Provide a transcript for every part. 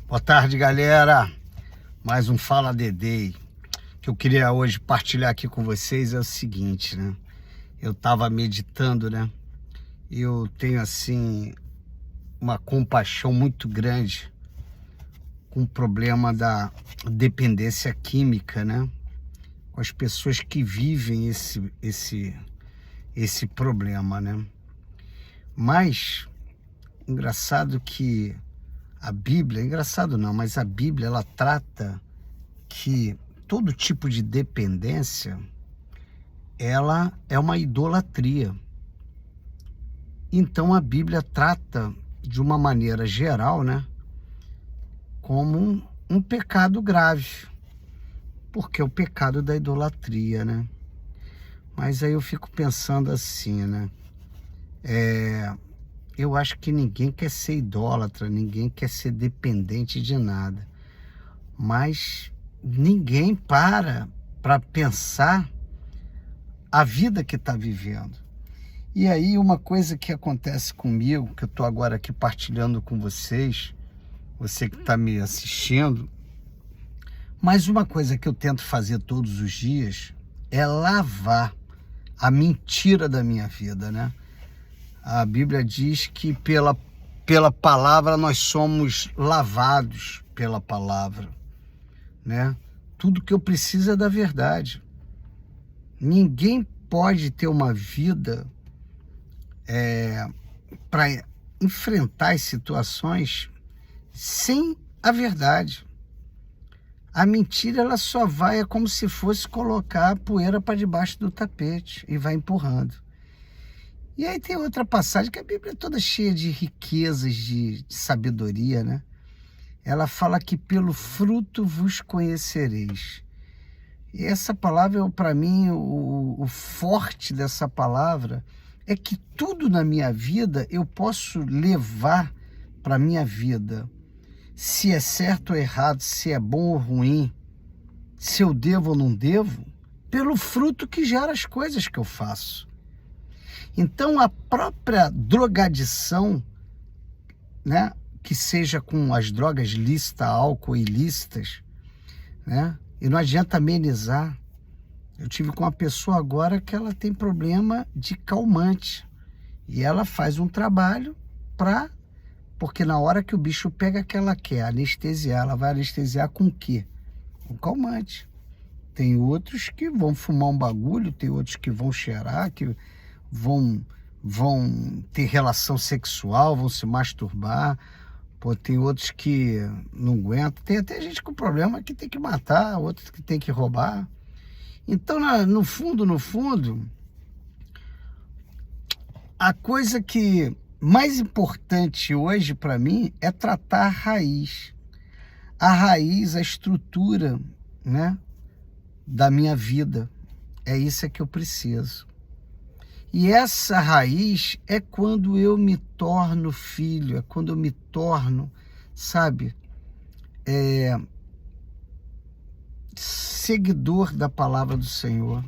Boa tarde, galera. Mais um Fala Dedê. Que eu queria hoje partilhar aqui com vocês é o seguinte, né? Eu tava meditando, né? Eu tenho, assim, uma compaixão muito grande com o problema da dependência química, né? Com as pessoas que vivem esse problema, né? Mas, engraçado que a Bíblia, engraçado não, mas a Bíblia, ela trata que todo tipo de dependência, ela é uma idolatria. Então a Bíblia trata de uma maneira geral, né, como um pecado grave, porque é o pecado da idolatria, né? Mas aí eu fico pensando assim, né? Eu acho que ninguém quer ser idólatra, ninguém quer ser dependente de nada. Mas ninguém para pensar a vida que está vivendo. E aí uma coisa que acontece comigo, que eu estou agora aqui partilhando com vocês, você que está me assistindo, mas uma coisa que eu tento fazer todos os dias é lavar a mentira da minha vida, né? A Bíblia diz que pela palavra nós somos lavados pela palavra, né? Tudo que eu preciso é da verdade. Ninguém pode ter uma vida para enfrentar as situações sem a verdade. A mentira, ela só vai, é como se fosse colocar a poeira para debaixo do tapete e vai empurrando. E aí tem outra passagem que a Bíblia é toda cheia de riquezas, de sabedoria, né? Ela fala que pelo fruto vos conhecereis. E essa palavra, para mim, o forte dessa palavra é que tudo na minha vida eu posso levar para a minha vida. Se é certo ou errado, se é bom ou ruim, se eu devo ou não devo, pelo fruto que gera as coisas que eu faço. Então a própria drogadição, né, que seja com as drogas lícitas, álcool ilícitas, né, e não adianta amenizar. Eu tive com uma pessoa agora que ela tem problema de calmante e ela faz um trabalho porque na hora que o bicho pega que ela quer anestesiar, ela vai anestesiar com o quê? Com calmante. Tem outros que vão fumar um bagulho, tem outros que vão cheirar, que vão ter relação sexual, vão se masturbar. Pô, tem outros que não aguentam. Tem até gente com problema que tem que matar, outros que tem que roubar. Então, no fundo, a coisa que mais importante hoje para mim é tratar a raiz. A raiz, a estrutura, né, da minha vida. É isso que eu preciso. E essa raiz é quando eu me torno filho, é quando eu me torno, sabe, seguidor da palavra do Senhor.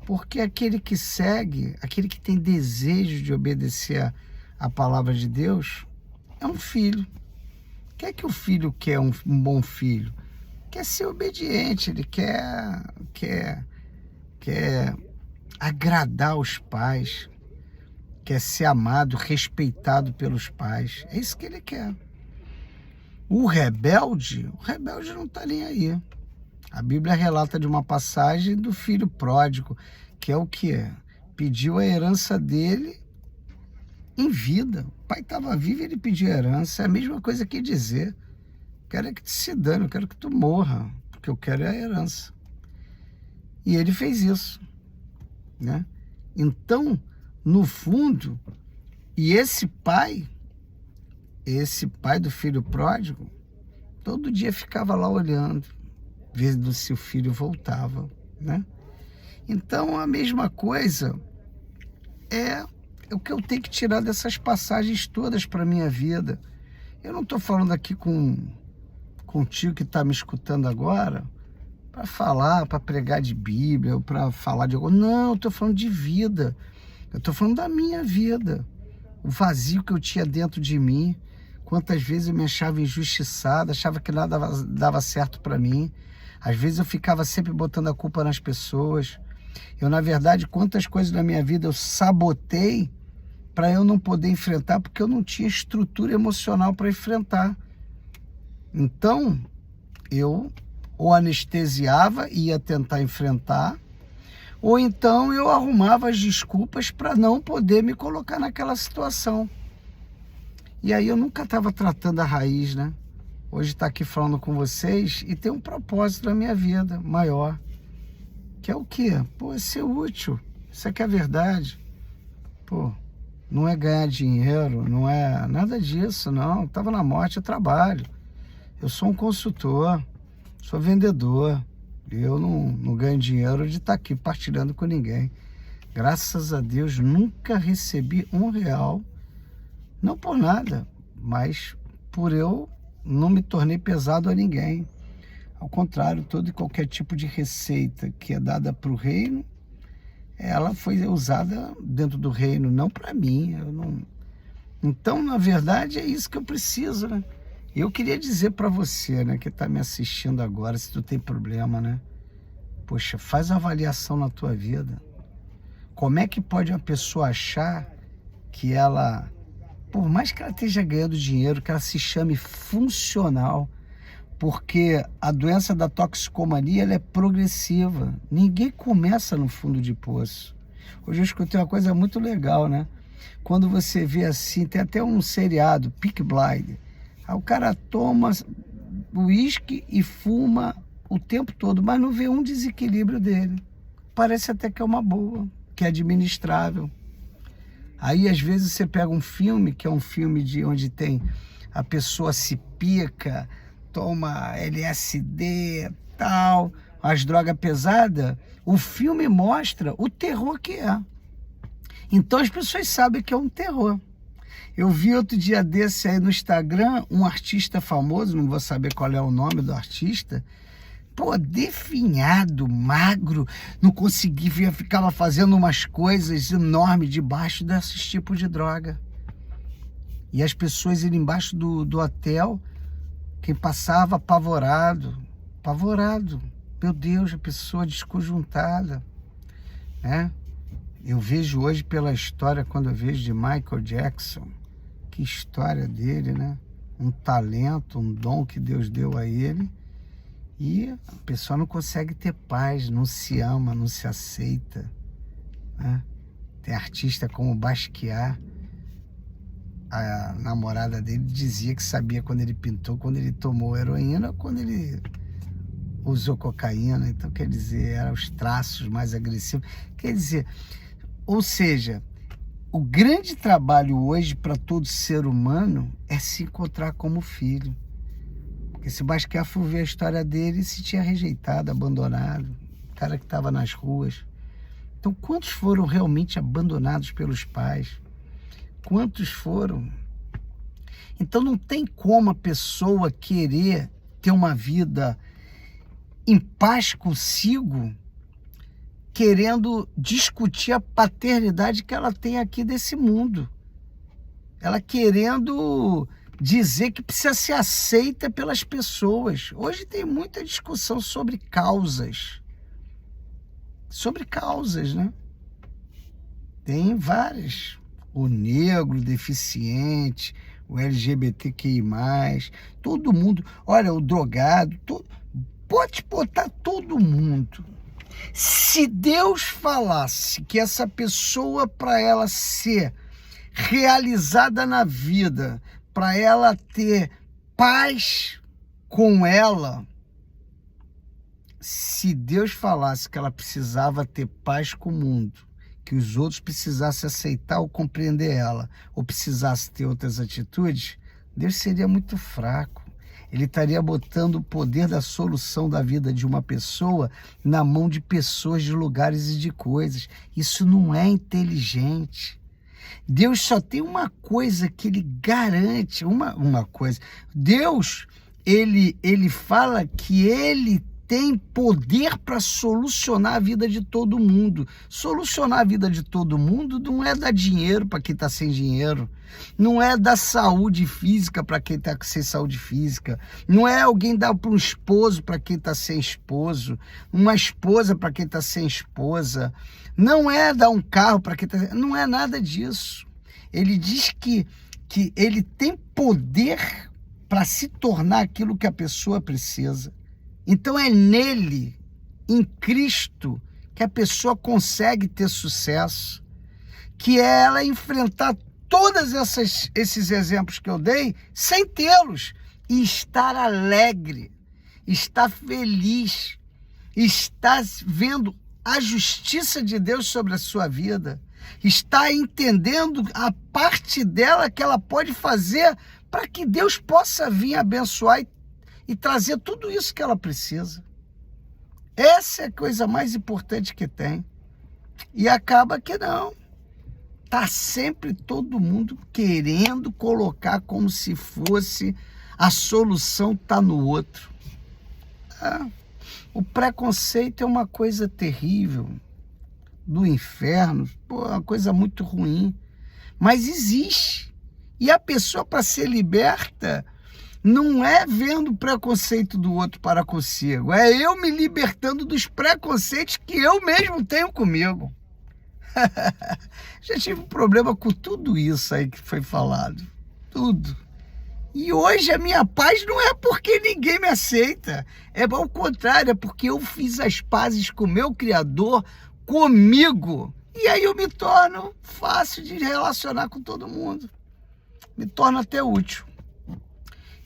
Porque aquele que segue, aquele que tem desejo de obedecer a palavra de Deus, é um filho. O que é que o filho quer, um bom filho? Quer ser obediente, ele quer agradar os pais, quer ser amado, respeitado pelos pais. É isso que ele quer. O rebelde não está nem aí. A Bíblia relata de uma passagem do filho pródigo, que é o quê? Pediu a herança dele em vida. O pai estava vivo e ele pediu a herança. É a mesma coisa que dizer: quero que tu se dane, eu quero que tu morra, porque eu quero a herança. E ele fez isso, né? Então, no fundo, e esse pai do filho pródigo, todo dia ficava lá olhando, vendo se o filho voltava, né? Então, a mesma coisa é o que eu tenho que tirar dessas passagens todas para a minha vida. Eu não estou falando aqui contigo que está me escutando agora para falar, para pregar de Bíblia, ou para falar de algo. Não, eu estou falando de vida. Eu estou falando da minha vida. O vazio que eu tinha dentro de mim. Quantas vezes eu me achava injustiçado, achava que nada dava certo para mim. Às vezes eu ficava sempre botando a culpa nas pessoas. Eu, na verdade, quantas coisas na minha vida eu sabotei para eu não poder enfrentar, porque eu não tinha estrutura emocional para enfrentar. Então, eu ou anestesiava e ia tentar enfrentar, ou então eu arrumava as desculpas para não poder me colocar naquela situação. E aí eu nunca estava tratando a raiz, né? Hoje está aqui falando com vocês e tem um propósito na minha vida maior. Que é o quê? Pô, é ser útil. Isso aqui é a verdade. Pô, não é ganhar dinheiro, não é nada disso, não. Estava na morte, eu trabalho. Eu sou um consultor, sou vendedor. Eu não ganho dinheiro de estar aqui partilhando com ninguém. Graças a Deus, nunca recebi R$1. Não por nada, mas por eu não me tornei pesado a ninguém. Ao contrário, todo e qualquer tipo de receita que é dada para o reino, ela foi usada dentro do reino, não para mim. Eu não... Então, na verdade, é isso que eu preciso, né? Eu queria dizer para você, né, que está me assistindo agora, se tu tem problema, né? Poxa, faz uma avaliação na tua vida. Como é que pode uma pessoa achar que ela, por mais que ela esteja ganhando dinheiro, que ela se chame funcional, porque a doença da toxicomania ela é progressiva. Ninguém começa no fundo de poço. Hoje eu escutei uma coisa muito legal, né? Quando você vê assim, tem até um seriado, Peaky Blinders. Aí o cara toma uísque e fuma o tempo todo, mas não vê um desequilíbrio dele. Parece até que é uma boa, que é administrável. Aí às vezes você pega um filme, que é um filme de onde tem a pessoa se pica, toma LSD, tal, as drogas pesadas, o filme mostra o terror que é. Então as pessoas sabem que é um terror. Eu vi outro dia desse aí no Instagram, um artista famoso, não vou saber qual é o nome do artista, pô, definhado, magro, não conseguia ver, ficava fazendo umas coisas enormes debaixo desses tipos de droga. E as pessoas iam embaixo do hotel, quem passava apavorado, meu Deus, a pessoa desconjuntada, né? Eu vejo hoje pela história, quando eu vejo de Michael Jackson, que história dele, né? Um talento, um dom que Deus deu a ele, e a pessoa não consegue ter paz, não se ama, não se aceita, né? Tem artista como Basquiat, a namorada dele dizia que sabia quando ele pintou, quando ele tomou heroína, quando ele usou cocaína. Então, quer dizer, eram os traços mais agressivos. Quer dizer, ou seja, o grande trabalho hoje para todo ser humano é se encontrar como filho. Porque se Basquiat for ver a história dele, se tinha rejeitado, abandonado, o cara que estava nas ruas. Então, quantos foram realmente abandonados pelos pais? Quantos foram? Então não tem como a pessoa querer ter uma vida em paz consigo, querendo discutir a paternidade que ela tem aqui desse mundo. Ela querendo dizer que precisa ser aceita pelas pessoas. Hoje tem muita discussão sobre causas. Sobre causas, né? Tem várias. O negro, o deficiente, o LGBTQI+, todo mundo, olha, o drogado, pode botar todo mundo. Se Deus falasse que essa pessoa, para ela ser realizada na vida, para ela ter paz com ela, se Deus falasse que ela precisava ter paz com o mundo, que os outros precisassem aceitar ou compreender ela, ou precisassem ter outras atitudes, Deus seria muito fraco. Ele estaria botando o poder da solução da vida de uma pessoa na mão de pessoas, de lugares e de coisas. Isso não é inteligente. Deus só tem uma coisa que ele garante, uma coisa. Deus, ele fala que ele tem poder para solucionar a vida de todo mundo. Solucionar a vida de todo mundo não é dar dinheiro para quem está sem dinheiro, não é dar saúde física para quem está sem saúde física, não é alguém dar para um esposo para quem está sem esposo, uma esposa para quem está sem esposa, não é dar um carro para quem está... Não é nada disso. Ele diz que ele tem poder para se tornar aquilo que a pessoa precisa. Então é nele, em Cristo, que a pessoa consegue ter sucesso, que é ela enfrentar todos esses exemplos que eu dei sem tê-los e estar alegre, estar feliz, estar vendo a justiça de Deus sobre a sua vida, estar entendendo a parte dela que ela pode fazer para que Deus possa vir abençoar e trazer tudo isso que ela precisa. Essa é a coisa mais importante que tem. E acaba que não. Está sempre todo mundo querendo colocar como se fosse a solução está no outro. O preconceito é uma coisa terrível, do inferno, é uma coisa muito ruim. Mas existe. E a pessoa, para ser liberta, não é vendo o preconceito do outro para consigo, é eu me libertando dos preconceitos que eu mesmo tenho comigo. Já tive um problema com tudo isso aí que foi falado, tudo. E hoje a minha paz não é porque ninguém me aceita, é ao contrário, é porque eu fiz as pazes com o meu Criador, comigo, e aí eu me torno fácil de relacionar com todo mundo, me torno até útil.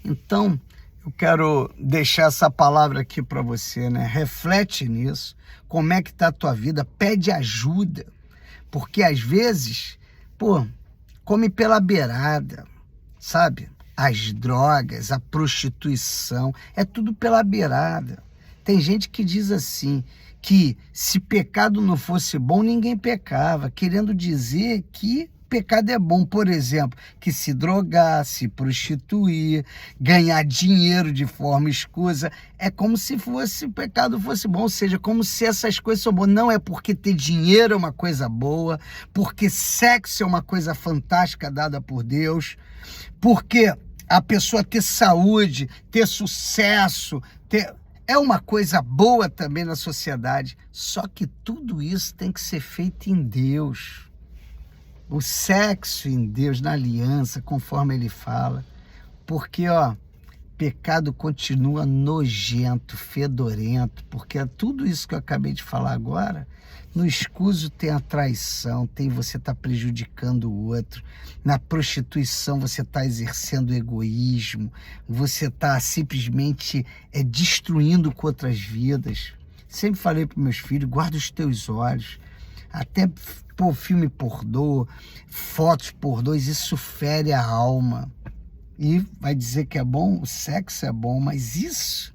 Então, eu quero deixar essa palavra aqui para você, né? Reflete nisso. Como é que tá a tua vida? Pede ajuda. Porque às vezes, come pela beirada, sabe? As drogas, a prostituição, é tudo pela beirada. Tem gente que diz assim, que se pecado não fosse bom, ninguém pecava, querendo dizer que pecado é bom, por exemplo, que se drogar, se prostituir, ganhar dinheiro de forma escusa, é como se o pecado fosse bom, ou seja, como se essas coisas são boas. Não é porque ter dinheiro é uma coisa boa, porque sexo é uma coisa fantástica dada por Deus, porque a pessoa ter saúde, ter sucesso, é uma coisa boa também na sociedade, só que tudo isso tem que ser feito em Deus. O sexo em Deus, na aliança, conforme ele fala. Porque, pecado continua nojento, fedorento, porque tudo isso que eu acabei de falar agora, no escuso tem a traição, você está prejudicando o outro. Na prostituição você está exercendo egoísmo, você está simplesmente destruindo com outras vidas. Sempre falei para meus filhos, guarda os teus olhos. Até filme pornô, fotos pornôs, isso fere a alma. E vai dizer que é bom, o sexo é bom, mas isso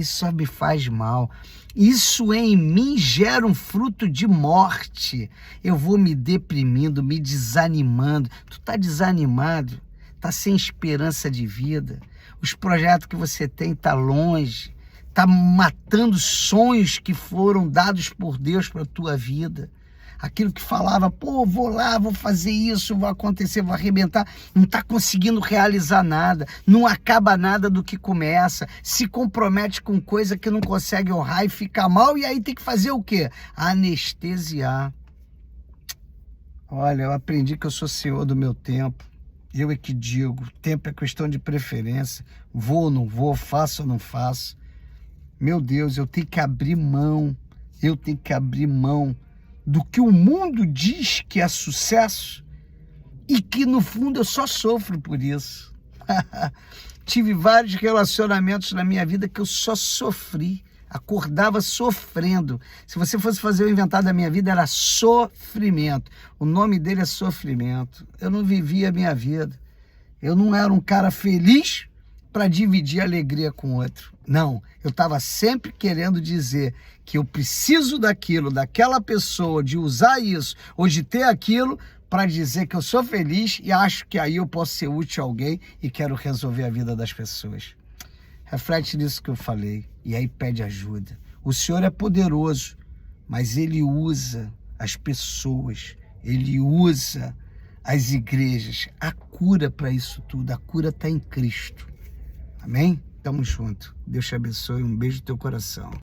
só me faz mal. Isso em mim gera um fruto de morte. Eu vou me deprimindo, me desanimando. Tu tá desanimado, tá sem esperança de vida. Os projetos que você tem tá longe, tá matando sonhos que foram dados por Deus para tua vida. Aquilo que falava, vou lá, vou fazer isso, vou acontecer, vou arrebentar, não está conseguindo realizar nada, não acaba nada do que começa, se compromete com coisa que não consegue honrar e fica mal, e aí tem que fazer o quê? Anestesiar. Olha, eu aprendi que eu sou senhor do meu tempo, eu é que digo, tempo é questão de preferência, vou ou não vou, faço ou não faço. Meu Deus, eu tenho que abrir mão do que o mundo diz que é sucesso e que no fundo eu só sofro por isso. Tive vários relacionamentos na minha vida que eu só sofri, acordava sofrendo. Se você fosse fazer o inventário da minha vida, era sofrimento. O nome dele é sofrimento. Eu não vivia a minha vida. Eu não era um cara feliz para dividir a alegria com o outro. Não, eu estava sempre querendo dizer que eu preciso daquilo, daquela pessoa, de usar isso ou de ter aquilo para dizer que eu sou feliz e acho que aí eu posso ser útil a alguém e quero resolver a vida das pessoas. reflete nisso que eu falei e aí pede ajuda. O Senhor é poderoso, mas Ele usa as pessoas, Ele usa as igrejas. A cura para isso tudo, a cura está em Cristo. Amém? Tamo junto. Deus te abençoe. Um beijo no teu coração.